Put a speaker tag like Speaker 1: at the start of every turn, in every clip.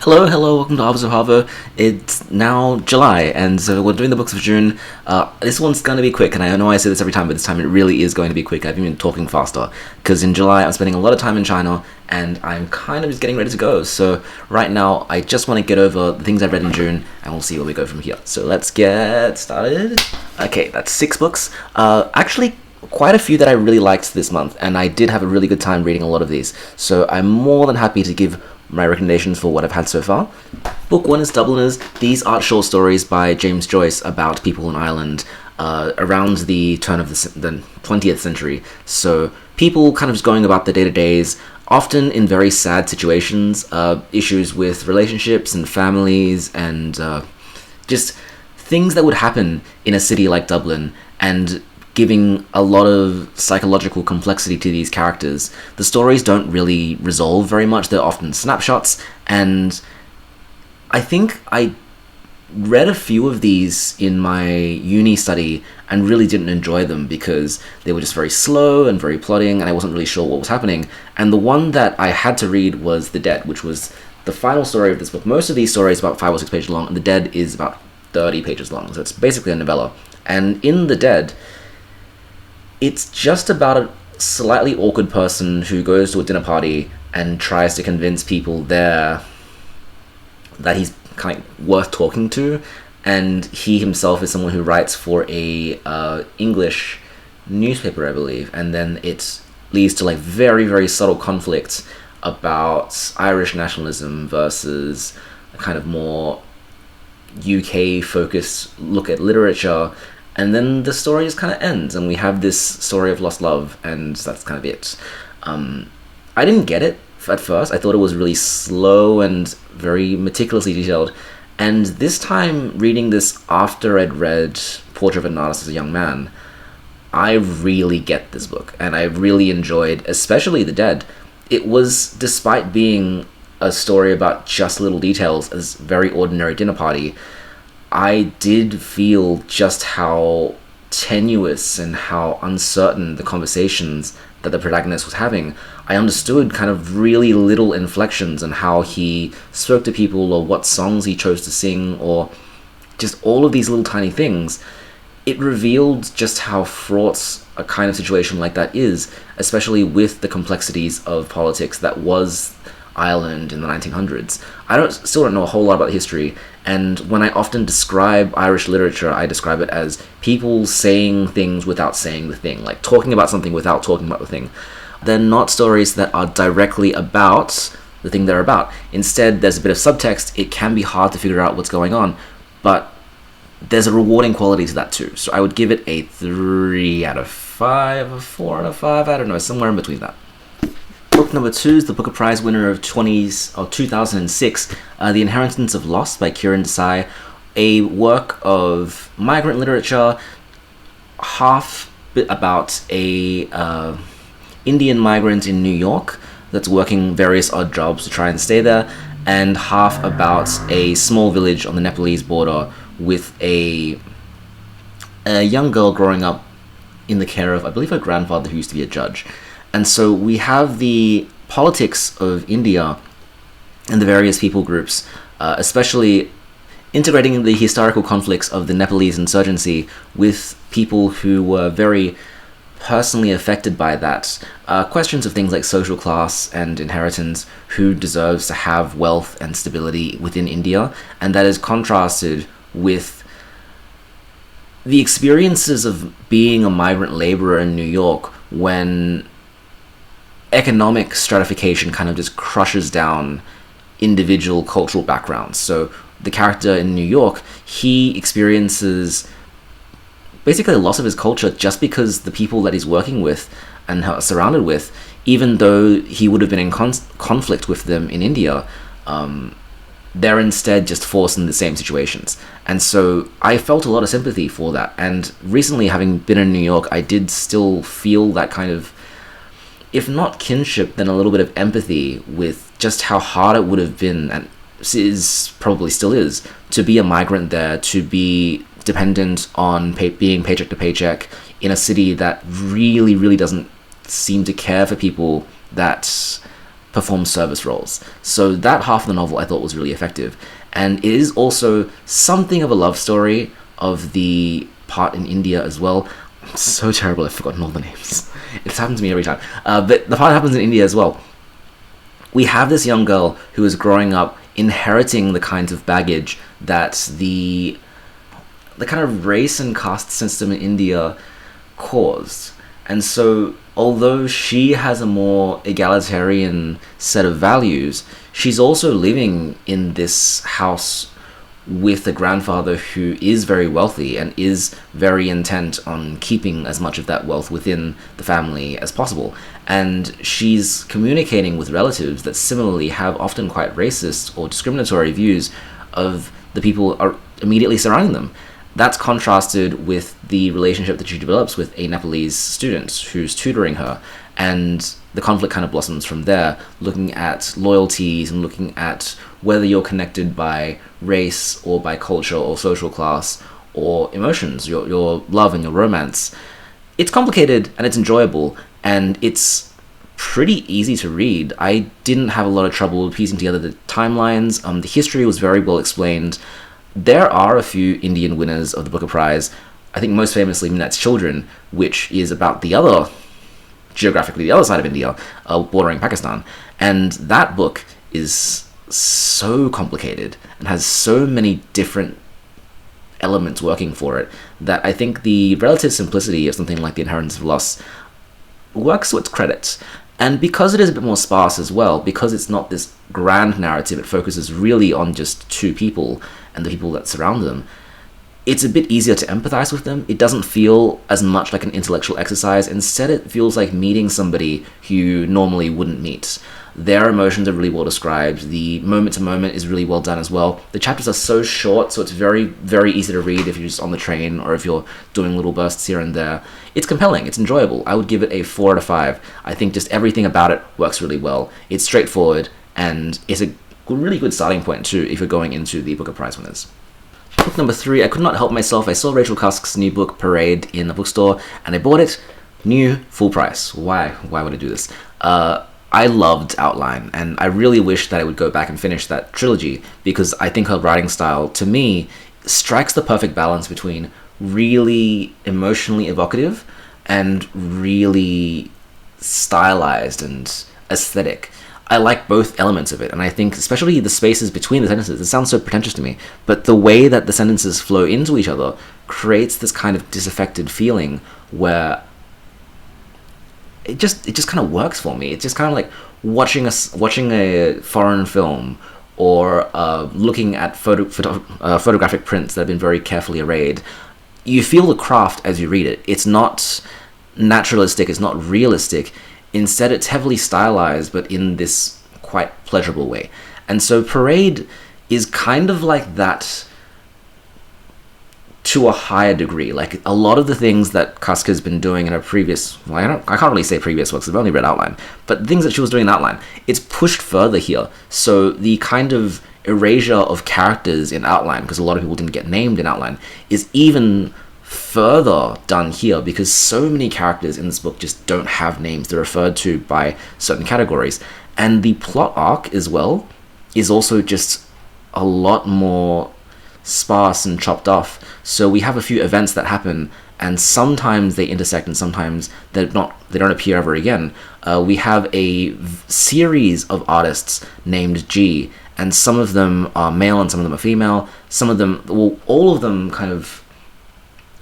Speaker 1: Hello, welcome to Harvest of Harvard. It's now July, and so we're doing the books of June. This one's going to be quick, and I know I say this every time, but this time it really is going to be quick. I've been talking faster, because in July I'm spending a lot of time in China, and I'm kind of just getting ready to go. So right now, I just want to get over the things I've read in June, and we'll see where we go from here. So let's get started. Okay, that's 6 books. Actually, quite a few that I really liked this month, and I did have a really good time reading a lot of these. So I'm more than happy to give my recommendations for what I've had so far. Book 1 is Dubliners. These are short stories by James Joyce about people in Ireland around the turn of the 20th century. So people kind of just going about their day-to-days, often in very sad situations, issues with relationships and families, and just things that would happen in a city like Dublin, and giving a lot of psychological complexity to these characters. The stories don't really resolve very much. They're often snapshots, and I think I read a few of these in my uni study and really didn't enjoy them because they were just very slow and very plodding, and I wasn't really sure what was happening. And the one that I had to read was The Dead, which was the final story of this book. Most of these stories are about 5 or 6 pages long, and The Dead is about 30 pages long, so it's basically a novella. And in The Dead, it's just about a slightly awkward person who goes to a dinner party and tries to convince people there that he's kind of worth talking to, and he himself is someone who writes for a English newspaper, I believe, and then it leads to like very, very subtle conflicts about Irish nationalism versus a kind of more UK focused look at literature. And then the story just kind of ends, and we have this story of lost love, and that's kind of it. I didn't get it at first. I thought it was really slow and very meticulously detailed. And this time, reading this after I'd read Portrait of an Artist as a Young Man, I really get this book, and I really enjoyed, especially The Dead. It was, despite being a story about just little details, as very ordinary dinner party, I did feel just how tenuous and how uncertain the conversations that the protagonist was having. I understood kind of really little inflections and how he spoke to people, or what songs he chose to sing, or just all of these little tiny things. It revealed just how fraught a kind of situation like that is, especially with the complexities of politics that was Ireland in the 1900s. I still don't know a whole lot about the history, and when I often describe Irish literature, I describe it as people saying things without saying the thing, like talking about something without talking about the thing. They're not stories that are directly about the thing they're about. Instead, there's a bit of subtext. It can be hard to figure out what's going on, but there's a rewarding quality to that too. So I would give it a 3 out of 5, or 4 out of 5, I don't know, somewhere in between that. Book number 2 is the Booker Prize winner of 2006, The Inheritance of Lost by Kiran Desai, a work of migrant literature, half bit about a Indian migrant in New York that's working various odd jobs to try and stay there, and half about a small village on the Nepalese border with a young girl growing up in the care of, I believe, her grandfather who used to be a judge. And so we have the politics of India and the various people groups, especially integrating the historical conflicts of the Nepalese insurgency with people who were very personally affected by that. Questions of things like social class and inheritance, who deserves to have wealth and stability within India, and that is contrasted with the experiences of being a migrant laborer in New York when economic stratification kind of just crushes down individual cultural backgrounds. So the character in New York, he experiences basically a loss of his culture just because the people that he's working with and surrounded with, even though he would have been in conflict with them in India, they're instead just forced in the same situations. And so I felt a lot of sympathy for that. And recently, having been in New York, I did still feel that kind of, if not kinship, then a little bit of empathy with just how hard it would have been, and probably still is, to be a migrant there, to be dependent on being paycheck to paycheck in a city that really, really doesn't seem to care for people that perform service roles. So that half of the novel I thought was really effective. And it is also something of a love story of the part in India as well. I'm so terrible, I've forgotten all the names. It's happened to me every time. But the part that happens in India as well. We have this young girl who is growing up inheriting the kinds of baggage that the kind of race and caste system in India caused. And so, although she has a more egalitarian set of values, she's also living in this house with a grandfather who is very wealthy and is very intent on keeping as much of that wealth within the family as possible. And she's communicating with relatives that similarly have often quite racist or discriminatory views of the people are immediately surrounding them. That's contrasted with the relationship that she develops with a Nepalese student who's tutoring her, and the conflict kind of blossoms from there, looking at loyalties and looking at whether you're connected by race or by culture or social class or emotions, your love and your romance. It's complicated and it's enjoyable, and it's pretty easy to read. I didn't have a lot of trouble piecing together the timelines. The history was very well explained. There are a few Indian winners of the Booker Prize. I think most famously Minet's Children, which is about geographically the other side of India, bordering Pakistan. And that book is so complicated and has so many different elements working for it that I think the relative simplicity of something like The Inheritance of Loss works to its credit. And because it is a bit more sparse as well, because it's not this grand narrative, it focuses really on just two people and the people that surround them, it's a bit easier to empathize with them. It doesn't feel as much like an intellectual exercise. Instead, it feels like meeting somebody who you normally wouldn't meet. Their emotions are really well described. The moment-to-moment is really well done as well. The chapters are so short, so it's very, very easy to read if you're just on the train or if you're doing little bursts here and there. It's compelling. It's enjoyable. I would give it a 4 out of 5. I think just everything about it works really well. It's straightforward, and it's a really good starting point, too, if you're going into the Booker Prize winners. Book number 3, I could not help myself. I saw Rachel Cusk's new book, Parade, in the bookstore, and I bought it new, full price. Why? Why would I do this? I loved Outline, and I really wish that I would go back and finish that trilogy, because I think her writing style, to me, strikes the perfect balance between really emotionally evocative and really stylized and aesthetic. I like both elements of it, and I think especially the spaces between the sentences, it sounds so pretentious to me, but the way that the sentences flow into each other creates this kind of disaffected feeling where it just kind of works for me. It's just kind of like watching a foreign film, or looking at photographic prints that have been very carefully arrayed. You feel the craft as you read it. It's not naturalistic, it's not realistic. Instead, it's heavily stylized, but in this quite pleasurable way. And so Parade is kind of like that to a higher degree. Like, a lot of the things that Cusk has been doing in her previous... Well, I can't really say previous works, I've only read Outline. But things that she was doing in Outline, it's pushed further here. So the kind of erasure of characters in Outline, because a lot of people didn't get named in Outline, is even further done here, because so many characters in this book just don't have names. They're referred to by certain categories. And the plot arc as well is also just a lot more sparse and chopped off. So we have a few events that happen, and sometimes they intersect and sometimes they don't appear ever again. We have a series of artists named G, and some of them are male and some of them are female. Some of them, well, all of them kind of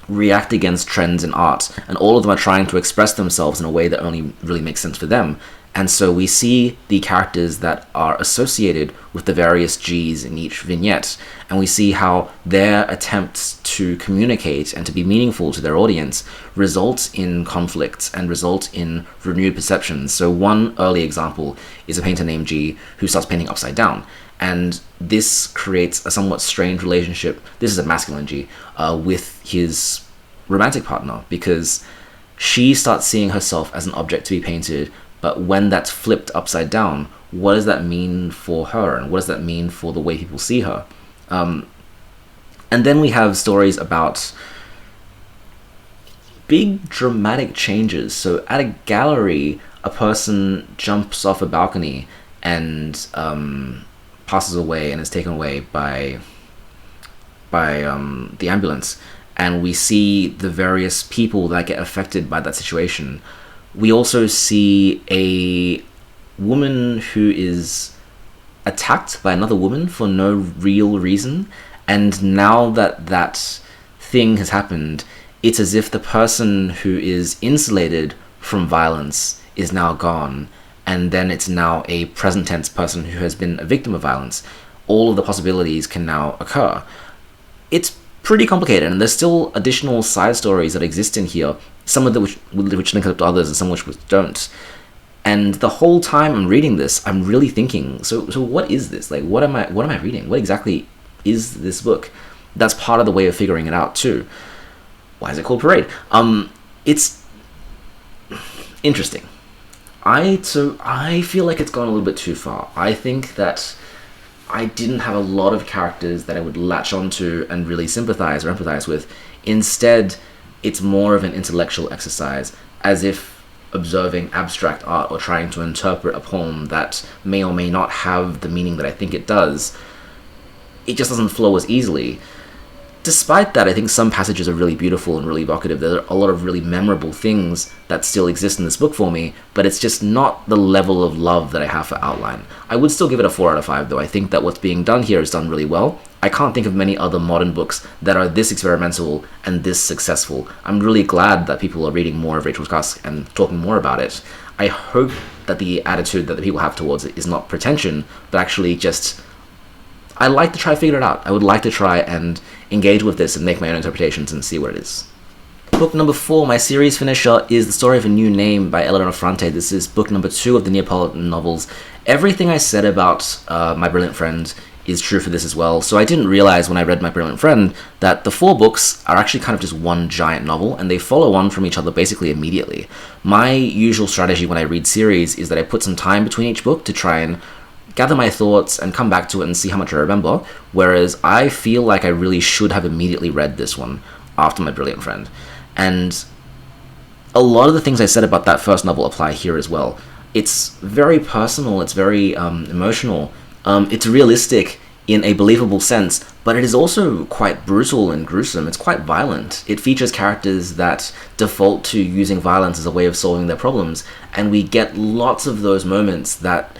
Speaker 1: react against trends in art, and all of them are trying to express themselves in a way that only really makes sense for them. And so we see the characters that are associated with the various Gs in each vignette, and we see how their attempts to communicate and to be meaningful to their audience results in conflicts and result in renewed perceptions. So one early example is a painter named G who starts painting upside down, and this creates a somewhat strange relationship. This is a masculine G, with his romantic partner, because she starts seeing herself as an object to be painted, but when that's flipped upside down, what does that mean for her, and what does that mean for the way people see her? And then we have stories about big dramatic changes. So at a gallery, a person jumps off a balcony and passes away and is taken away by the ambulance, and we see the various people that get affected by that situation. We also see a woman who is attacked by another woman for no real reason, and now that thing has happened, it's as if the person who is insulated from violence is now gone, and then it's now a present tense person who has been a victim of violence. All of the possibilities can now occur. It's pretty complicated, and there's still additional side stories that exist in here, some of them which link up to others and some which don't. And the whole time I'm reading this, I'm really thinking, so what is this? Like, what am I reading? What exactly is this book? That's part of the way of figuring it out too. Why is it called Parade? It's interesting. I feel like it's gone a little bit too far. I think that I didn't have a lot of characters that I would latch onto and really sympathize or empathize with. Instead, it's more of an intellectual exercise, as if observing abstract art or trying to interpret a poem that may or may not have the meaning that I think it does. It just doesn't flow as easily. Despite that, I think some passages are really beautiful and really evocative. There are a lot of really memorable things that still exist in this book for me, but it's just not the level of love that I have for Outline. I would still give it a 4 out of 5, though. I think that what's being done here is done really well. I can't think of many other modern books that are this experimental and this successful. I'm really glad that people are reading more of Rachel Cusk and talking more about it. I hope that the attitude that the people have towards it is not pretension, but actually just, I like to try to figure it out. I would like to try and engage with this and make my own interpretations and see what it is. Book number 4, my series finisher, is The Story of a New Name by Elena Ferrante. This is book number 2 of the Neapolitan novels. Everything I said about My Brilliant Friend is true for this as well. So I didn't realize when I read My Brilliant Friend that the 4 books are actually kind of just one giant novel, and they follow on from each other basically immediately. My usual strategy when I read series is that I put some time between each book to try and gather my thoughts and come back to it and see how much I remember, whereas I feel like I really should have immediately read this one after My Brilliant Friend. And a lot of the things I said about that first novel apply here as well. It's very personal, it's very emotional, it's realistic in a believable sense, but it is also quite brutal and gruesome. It's quite violent. It features characters that default to using violence as a way of solving their problems, and we get lots of those moments that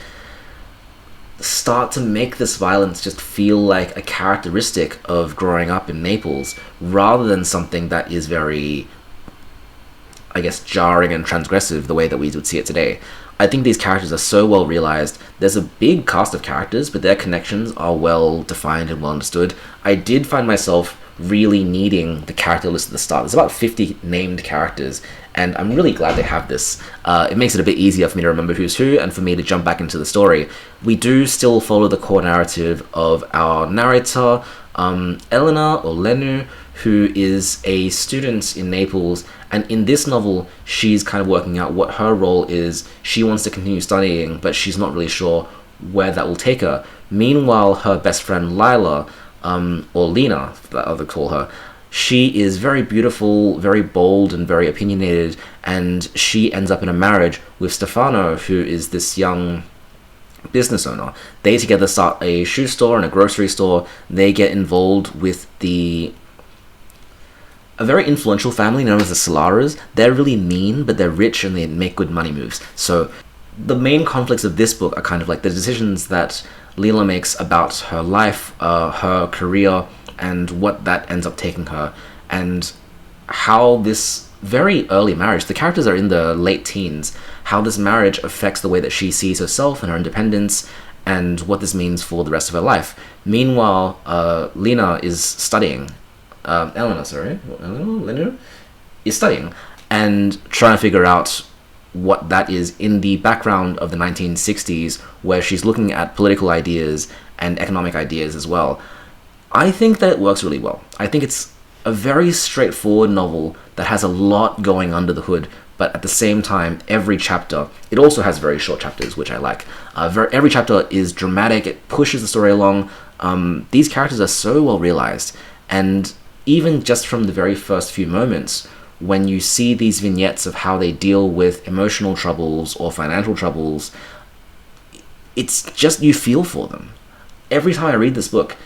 Speaker 1: start to make this violence just feel like a characteristic of growing up in Naples, rather than something that is very, I guess, jarring and transgressive the way that we would see it today. I think these characters are so well realized. There's a big cast of characters, but their connections are well defined and well understood. I did find myself really needing the character list at the start. There's about 50 named characters, and I'm really glad they have this. It makes it a bit easier for me to remember who's who and for me to jump back into the story. We do still follow the core narrative of our narrator, Elena, or Lenu, who is a student in Naples, and in this novel she's kind of working out what her role is. She wants to continue studying, but she's not really sure where that will take her. Meanwhile, her best friend Lila, or Lena, that other call her, she is very beautiful, very bold, and very opinionated, and she ends up in a marriage with Stefano, who is this young business owner. They together start a shoe store and a grocery store. They get involved with a very influential family known as the Solaras. They're really mean, but they're rich and they make good money moves. So the main conflicts of this book are kind of like the decisions that Lila makes about her life, her career, and what that ends up taking her, and how this very early marriage, the characters are in the late teens, how this marriage affects the way that she sees herself and her independence, and what this means for the rest of her life. Meanwhile, Elena is studying, Elena is studying, and trying to figure out what that is in the background of the 1960s, where she's looking at political ideas and economic ideas as well. I think that it works really well. I think it's a very straightforward novel that has a lot going under the hood, but at the same time, every chapter, it also has very short chapters, which I like. Every chapter is dramatic, it pushes the story along. These characters are so well realized, and even just from the very first few moments, when you see these vignettes of how they deal with emotional troubles or financial troubles, it's just, you feel for them. Every time I read this book,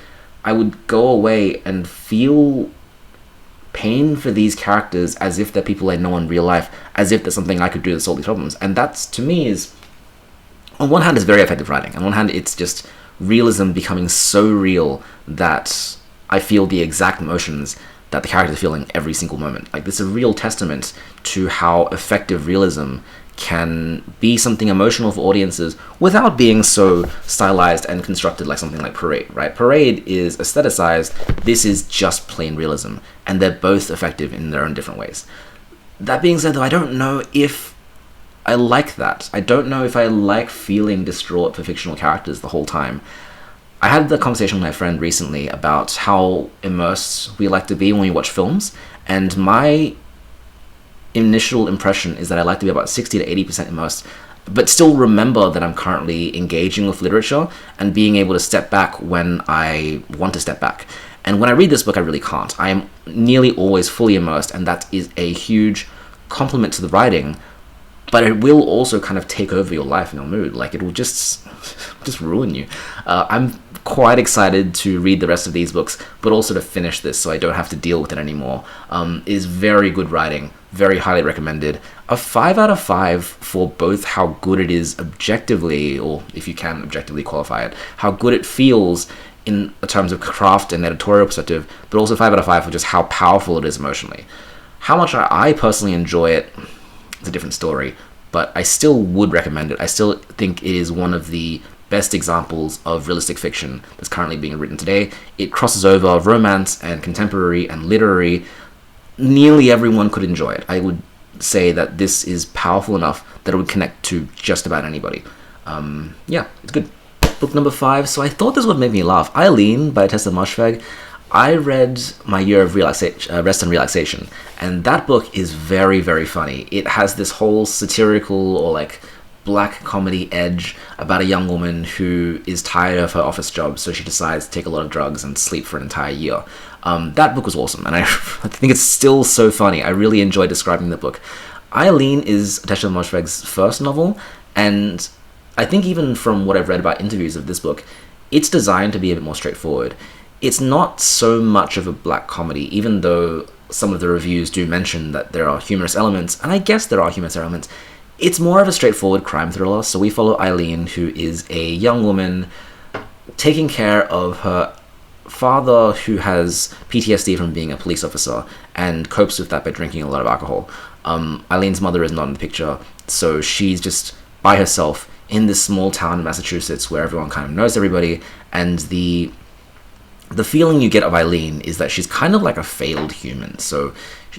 Speaker 1: I would go away and feel pain for these characters as if they're people I know in real life, as if there's something I could do to solve these problems. And that's, to me, is, on one hand, is very effective writing. On one hand, it's just realism becoming so real that I feel the exact emotions that the characters are feeling every single moment. Like, this is a real testament to how effective realism can be something emotional for audiences without being so stylized and constructed like something like Parade, right? Parade is aestheticized, this is just plain realism, and they're both effective in their own different ways. That being said, though, I don't know if I like that. I don't know if I like feeling distraught for fictional characters the whole time. I had the conversation with my friend recently about how immersed we like to be when we watch films, and my initial impression is that I like to be about 60 to 80% immersed, but still remember that I'm currently engaging with literature and being able to step back when I want to step back. And when I read this book, I really can't. I am nearly always fully immersed, and that is a huge compliment to the writing, but it will also kind of take over your life and your mood. Like, it will just ruin you. I'm quite excited to read the rest of these books, but also to finish this so I don't have to deal with it anymore. It is very good writing, very highly recommended. A 5 out of 5 for both how good it is objectively, or if you can objectively qualify it, how good it feels in terms of craft and editorial perspective, but also 5 out of 5 for just how powerful it is emotionally. How much I personally enjoy it, it's a different story, but I still would recommend it. I still think it is one of the best examples of realistic fiction that's currently being written today. It crosses over romance and contemporary and literary. Nearly everyone could enjoy it. I would say that this is powerful enough that it would connect to just about anybody. Yeah, it's good. Book number 5. So I thought this would make me laugh. Eileen by Ottessa Moshfegh. I read My Year of Rest and Relaxation, and that book is very, very funny. It has this whole satirical or like black comedy edge about a young woman who is tired of her office job, so she decides to take a lot of drugs and sleep for an entire year. That book was awesome, and I think it's still so funny. I really enjoy describing the book. Eileen is Ottessa Moshfegh's first novel, and I think even from what I've read about interviews of this book, it's designed to be a bit more straightforward. It's not so much of a black comedy, even though some of the reviews do mention that there are humorous elements, and I guess there are humorous elements. It's more of a straightforward crime thriller, so we follow Eileen, who is a young woman taking care of her father who has PTSD from being a police officer and copes with that by drinking a lot of alcohol. Eileen's mother is not in the picture, so she's just by herself in this small town in Massachusetts where everyone kind of knows everybody, and the feeling you get of Eileen is that she's kind of like a failed human. So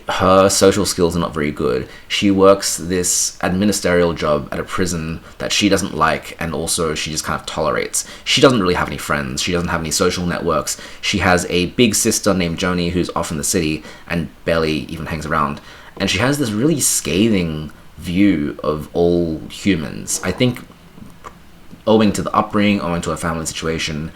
Speaker 1: her social skills are not very good. She works this administrative job at a prison that she doesn't like, and also she just kind of tolerates. She doesn't really have any friends. She doesn't have any social networks. She has a big sister named Joni who's off in the city and barely even hangs around. And she has this really scathing view of all humans. I think owing to the upbringing, owing to her family situation,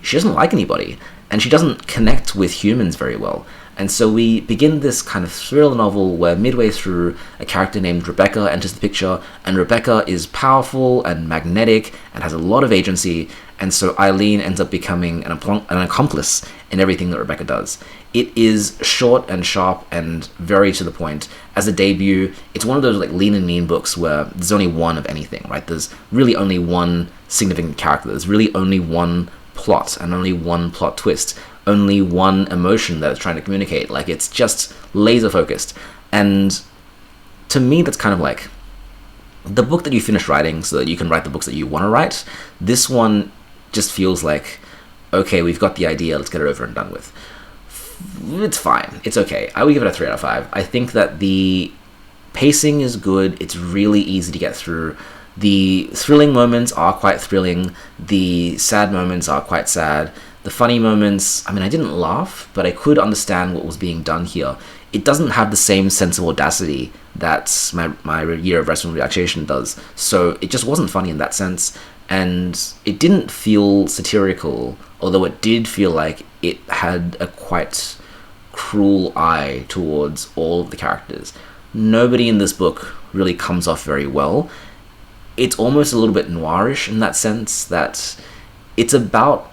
Speaker 1: she doesn't like anybody, and she doesn't connect with humans very well. And so we begin this kind of thriller novel where midway through, a character named Rebecca enters the picture, and Rebecca is powerful and magnetic and has a lot of agency, and so Eileen ends up becoming an accomplice in everything that Rebecca does. It is short and sharp and very to the point. As a debut, it's one of those like lean and mean books where there's only one of anything, right? There's really only one significant character. There's really only one plot and only one plot twist, only one emotion that it's trying to communicate. Like, it's just laser focused. And to me, that's kind of like the book that you finish writing so that you can write the books that you want to write. This one just feels like, okay, we've got the idea, let's get it over and done with. It's fine, it's okay. I would give it a 3 out of 5. I think that the pacing is good, it's really easy to get through. The thrilling moments are quite thrilling, the sad moments are quite sad, the funny moments, I mean, I didn't laugh, but I could understand what was being done here. It doesn't have the same sense of audacity that my Year of Rest and Relaxation does, so it just wasn't funny in that sense, and it didn't feel satirical, although it did feel like it had a quite cruel eye towards all of the characters. Nobody in this book really comes off very well. It's almost a little bit noirish in that sense, that it's about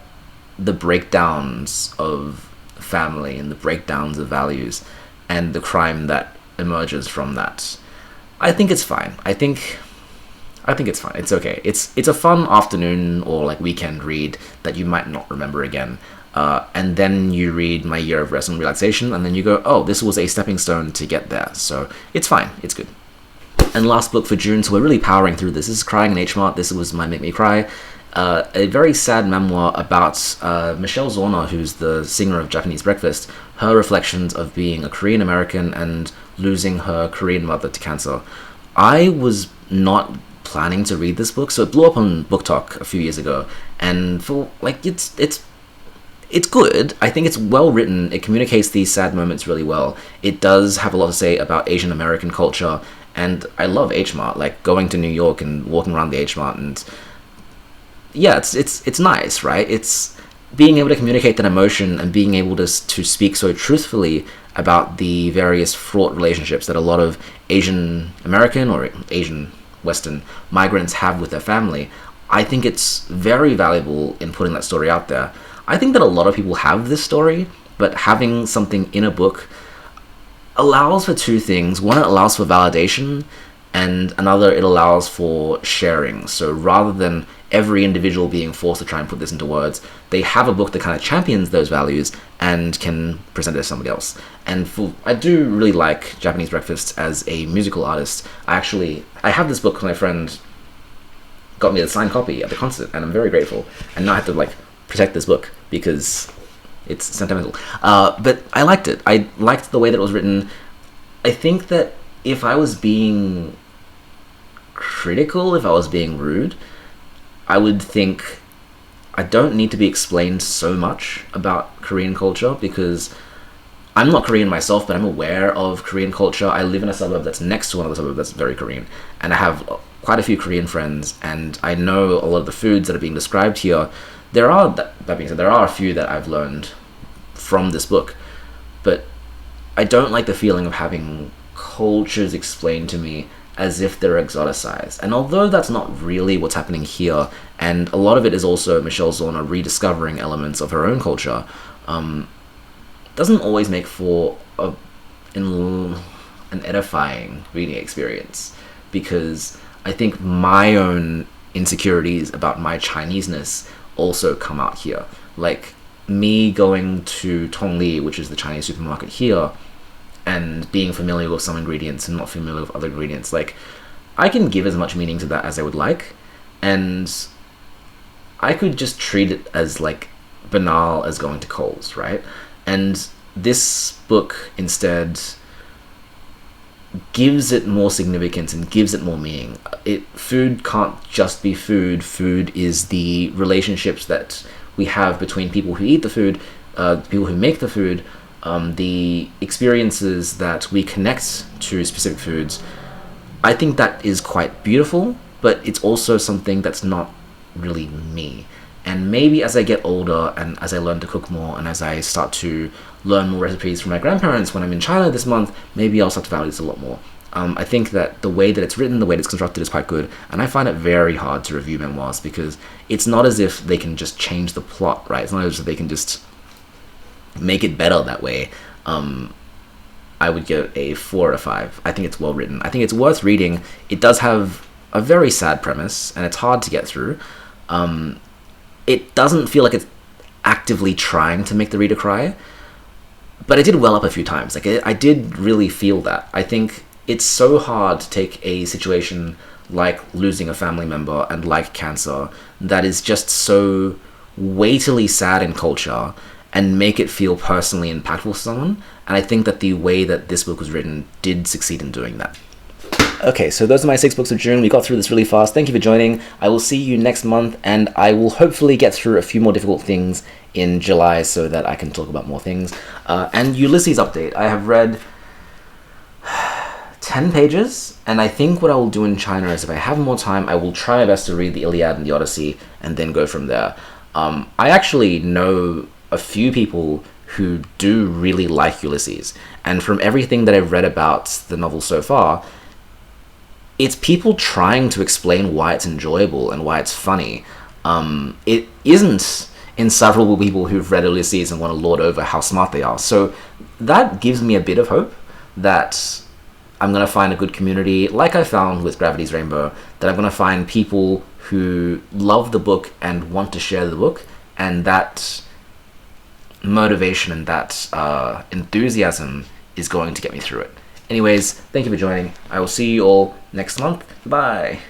Speaker 1: the breakdowns of family and the breakdowns of values and the crime that emerges from that. I think it's fine. I think it's fine. It's okay. It's a fun afternoon or like weekend read that you might not remember again. And then you read My Year of Rest and Relaxation, and then you go, oh, this was a stepping stone to get there. So it's fine. It's good. And last book for June, so we're really powering through this. This is Crying in H Mart. This was My Make Me Cry. A very sad memoir about Michelle Zauner, who's the singer of Japanese Breakfast, her reflections of being a Korean American and losing her Korean mother to cancer. I was not planning to read this book, so it blew up on Book Talk a few years ago, and for like it's good. I think it's well written. It communicates these sad moments really well. It does have a lot to say about Asian American culture, and I love H Mart, like going to New York and walking around the H Mart, and yeah, it's nice, right? It's being able to communicate that emotion and being able to speak so truthfully about the various fraught relationships that a lot of Asian American or Asian Western migrants have with their family. I think it's very valuable in putting that story out there. I think that a lot of people have this story, but having something in a book allows for two things. One, it allows for validation, and another, it allows for sharing. So rather than every individual being forced to try and put this into words, they have a book that kind of champions those values and can present it to somebody else. And I do really like Japanese Breakfast as a musical artist. I have this book. My friend got me a signed copy at the concert, and I'm very grateful. And now I have to like protect this book because it's sentimental. But I liked it. I liked the way that it was written. I think that if I was being critical, if I was being rude, I would think I don't need to be explained so much about Korean culture, because I'm not Korean myself, but I'm aware of Korean culture. I live in a suburb that's next to another suburb that's very Korean, and I have quite a few Korean friends, and I know a lot of the foods that are being described here. That being said, there are a few that I've learned from this book, but I don't like the feeling of having cultures explained to me as if they're exoticized. And although that's not really what's happening here, and a lot of it is also Michelle Zauner rediscovering elements of her own culture, doesn't always make for an edifying reading experience, because I think my own insecurities about my Chineseness also come out here. Like me going to Tongli, which is the Chinese supermarket here, and being familiar with some ingredients and not familiar with other ingredients, like I can give as much meaning to that as I would like, and I could just treat it as like banal as going to Coles, right? And this book instead gives it more significance and gives it more meaning. Food can't just be food. Food is the relationships that we have between people who eat the food, people who make the food, the experiences that we connect to specific foods. I think that is quite beautiful, but it's also something that's not really me. And maybe as I get older and as I learn to cook more and as I start to learn more recipes from my grandparents when I'm in China this month, maybe I'll start to value this a lot more. I think that the way that it's written, the way that it's constructed is quite good, and I find it very hard to review memoirs because it's not as if they can just change the plot, right? It's not as if they can just make it better that way. I would give a 4 out of 5. I think it's well written. I think it's worth reading. It does have a very sad premise, and it's hard to get through. It doesn't feel like it's actively trying to make the reader cry, but it did well up a few times. Like I did really feel that. I think it's so hard to take a situation like losing a family member and like cancer that is just so weightily sad in culture and make it feel personally impactful to someone. And I think that the way that this book was written did succeed in doing that. Okay, so those are my 6 books of June. We got through this really fast. Thank you for joining. I will see you next month, and I will hopefully get through a few more difficult things in July so that I can talk about more things. And Ulysses update. I have read 10 pages, and I think what I will do in China is if I have more time, I will try my best to read the Iliad and the Odyssey and then go from there. I actually know a few people who do really like Ulysses. And from everything that I've read about the novel so far, it's people trying to explain why it's enjoyable and why it's funny. It isn't insufferable people who've read Ulysses and want to lord over how smart they are. So that gives me a bit of hope that I'm going to find a good community, like I found with Gravity's Rainbow, that I'm going to find people who love the book and want to share the book, and that motivation and that enthusiasm is going to get me through it. Anyways, thank you for joining. I will see you all next month. Bye.